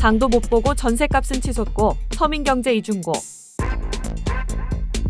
장도 못 보고 전셋값은 치솟고 서민경제 이중고.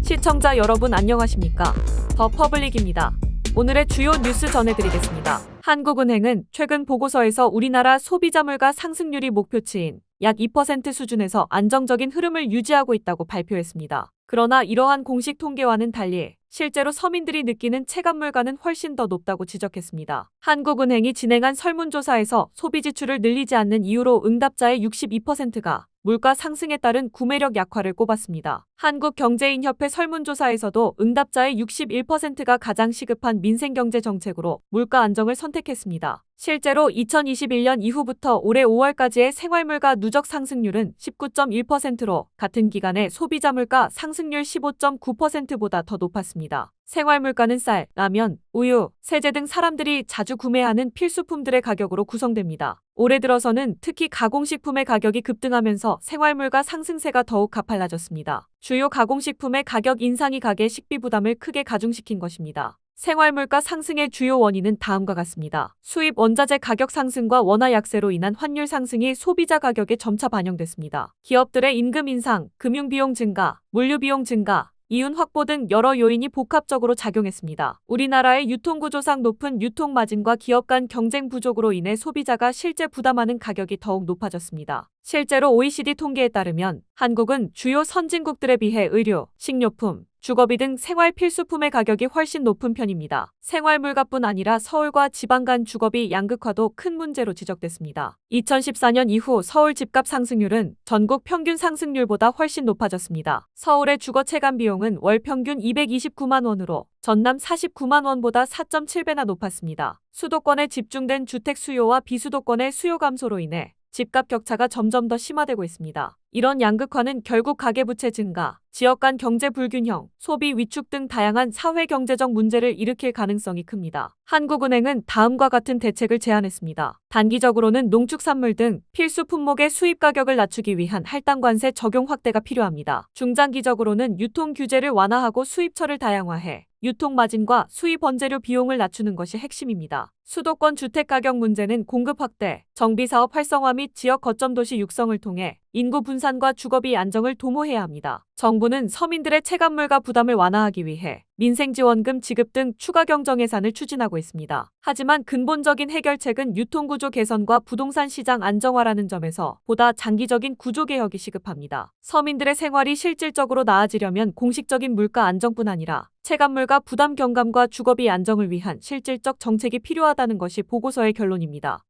시청자 여러분 안녕하십니까? 더 퍼블릭입니다. 오늘의 주요 뉴스 전해드리겠습니다. 한국은행은 최근 보고서에서 우리나라 소비자 물가 상승률이 목표치인 약 2% 수준에서 안정적인 흐름을 유지하고 있다고 발표했습니다. 그러나 이러한 공식 통계와는 달리 실제로 서민들이 느끼는 체감 물가는 훨씬 더 높다고 지적했습니다. 한국은행이 진행한 설문조사에서 소비 지출을 늘리지 않는 이유로 응답자의 62%가 물가 상승에 따른 구매력 약화를 꼽았습니다. 한국경제인협회 설문조사에서도 응답자의 61%가 가장 시급한 민생경제 정책으로 물가 안정을 선택했습니다. 실제로 2021년 이후부터 올해 5월까지의 생활물가 누적 상승률은 19.1%로 같은 기간에 소비자 물가 상승률 15.9%보다 더 높았습니다. 생활물가는 쌀, 라면, 우유, 세제 등 사람들이 자주 구매하는 필수품들의 가격으로 구성됩니다. 올해 들어서는 특히 가공식품의 가격이 급등하면서 생활물가 상승세가 더욱 가팔라졌습니다. 주요 가공식품의 가격 인상이 가계 식비 부담을 크게 가중시킨 것입니다. 생활물가 상승의 주요 원인은 다음과 같습니다. 수입 원자재 가격 상승과 원화 약세로 인한 환율 상승이 소비자 가격에 점차 반영됐습니다. 기업들의 임금 인상, 금융비용 증가, 물류비용 증가, 이윤 확보 등 여러 요인이 복합적으로 작용했습니다. 우리나라의 유통구조상 높은 유통마진과 기업 간 경쟁 부족으로 인해 소비자가 실제 부담하는 가격이 더욱 높아졌습니다. 실제로 OECD 통계에 따르면 한국은 주요 선진국들에 비해 의료, 식료품, 주거비 등 생활 필수품의 가격이 훨씬 높은 편입니다. 생활물가뿐 아니라 서울과 지방 간 주거비 양극화도 큰 문제로 지적됐습니다. 2014년 이후 서울 집값 상승률은 전국 평균 상승률보다 훨씬 높아졌습니다. 서울의 주거 체감 비용은 월 평균 229만 원으로 전남 49만 원보다 4.7배나 높았습니다. 수도권에 집중된 주택 수요와 비수도권의 수요 감소로 인해 집값 격차가 점점 더 심화되고 있습니다. 이런 양극화는 결국 가계부채 증가, 지역 간 경제 불균형, 소비 위축 등 다양한 사회-경제적 문제를 일으킬 가능성이 큽니다. 한국은행은 다음과 같은 대책을 제안했습니다. 단기적으로는 농축산물 등 필수 품목의 수입 가격을 낮추기 위한 할당 관세 적용 확대가 필요합니다. 중장기적으로는 유통 규제를 완화하고 수입처를 다양화해 유통 마진과 수입 원재료 비용을 낮추는 것이 핵심입니다. 수도권 주택 가격 문제는 공급 확대, 정비 사업 활성화 및 지역 거점 도시 육성을 통해 인구 분산과 주거비 안정을 도모해야 합니다. 정부는 서민들의 체감물가 부담을 완화하기 위해 민생지원금 지급 등 추가 경정 예산을 추진하고 있습니다. 하지만 근본적인 해결책은 유통구조 개선과 부동산 시장 안정화라는 점에서 보다 장기적인 구조개혁이 시급합니다. 서민들의 생활이 실질적으로 나아지려면 공식적인 물가 안정뿐 아니라 체감물가 부담 경감과 주거비 안정을 위한 실질적 정책이 필요하다는 것이 보고서의 결론입니다.